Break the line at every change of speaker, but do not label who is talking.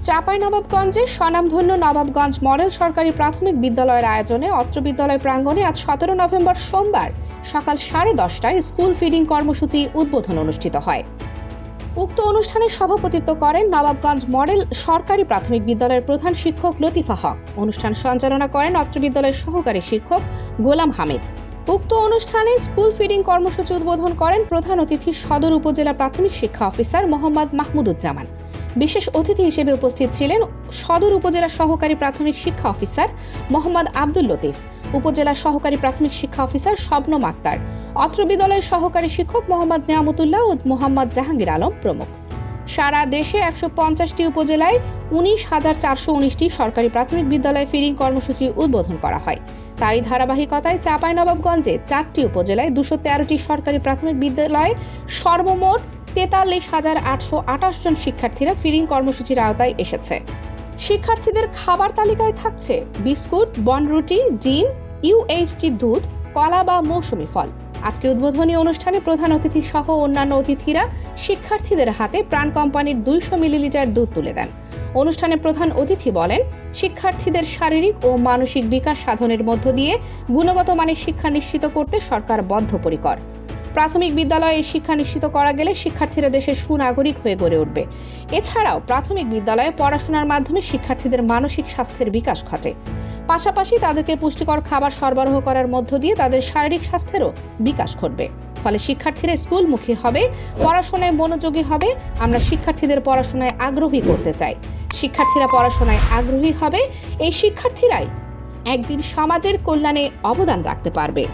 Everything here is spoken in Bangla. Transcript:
চাঁপাইনবাবগঞ্জের স্বনামধন্য নবাবগঞ্জ মডেল সরকারি প্রাথমিক বিদ্যালয়ের আয়োজনে অত্র বিদ্যালয় প্রাঙ্গণে আজ 17 নভেম্বর সোমবার সকাল 10:30টায় স্কুল ফিডিং কর্মসূচির উদ্বোধন অনুষ্ঠিত হয়। উক্ত অনুষ্ঠানে সভাপতিত্ব করেন নবাবগঞ্জ মডেল সরকারি প্রাথমিক বিদ্যালয়ের প্রধান শিক্ষক লতিফা হক। অনুষ্ঠান সঞ্চালনা করেন অত্র বিদ্যালয়ের সহকারী শিক্ষক গোলাম হামিদ। উক্ত অনুষ্ঠানে স্কুল ফিডিং কর্মসূচি উদ্বোধন করেন প্রধান অতিথি সদর উপজেলা প্রাথমিক শিক্ষা অফিসার মোহাম্মদ মাহমুদুজ্জামান। বিশেষ অতিথি হিসেবে উপস্থিত ছিলেন সদর উপজেলা সহকারী প্রাথমিক শিক্ষা অফিসার মোহাম্মদ আব্দুল লতিফ, উপজেলা সহকারী প্রাথমিক শিক্ষা অফিসার শবনম আক্তার, অত্র বিদ্যালয়ের সহকারী শিক্ষক মোহাম্মদ নিয়ামতুল্লাহ ও মোহাম্মদ জাহাঙ্গীর আলম প্রমুখ। সারা দেশে 150টি উপজেলায় 19,419টি সরকারি প্রাথমিক বিদ্যালয়ে ফিডিং কর্মসূচি উদ্বোধন করা হয়। তারই ধারাবাহিকতায় চাঁপাইনবাবগঞ্জে 4টি উপজেলায় 213টি সরকারি প্রাথমিক বিদ্যালয়ে সর্বমোট 43,828 জন শিক্ষার্থীরা ফিডিং কর্মসূচির আওতায় এসেছে। শিক্ষার্থীদের খাবার তালিকায় থাকছে বিস্কুট, বনরুটি, ডিম, UHT দুধ, কলা বা মৌসুমি ফল। আজকে উদ্বোধনী অনুষ্ঠানে প্রধান অতিথি সহ অন্যান্য অতিথিরা শিক্ষার্থীদের হাতে প্রাণ কোম্পানির 200 মিলিলিটার দুধ তুলে দেন। অনুষ্ঠানে প্রধান অতিথি বলেন, শিক্ষার্থীদের শারীরিক ও মানসিক বিকাশ সাধনের মধ্য দিয়ে গুণগত মানের শিক্ষা নিশ্চিত করতে সরকার বদ্ধপরিকর। প্রাথমিক বিদ্যালয়ে শিক্ষা নিশ্চিত করা গেলে শিক্ষার্থীরা দেশের সুনাগরিক হয়ে গড়ে উঠবে। এছাড়াও প্রাথমিক বিদ্যালয়ে পড়াশোনার মাধ্যমে শিক্ষার্থীদের মানসিক স্বাস্থ্যের বিকাশ ঘটে। পাশাপাশি তাদেরকে পুষ্টিকর খাবার সরবরাহ করার মধ্য দিয়ে তাদের শারীরিক স্বাস্থ্যেরও বিকাশ ঘটবে। ফলে শিক্ষার্থীরা স্কুলমুখী হবে, পড়াশোনায় মনোযোগী হবে। আমরা শিক্ষার্থীদের পড়াশোনায় আগ্রহী করতে চাই। শিক্ষার্থীরা পড়াশোনায় আগ্রহী হবে, এই শিক্ষার্থীরাই একদিন সমাজের কল্যাণে অবদান রাখতে পারবে।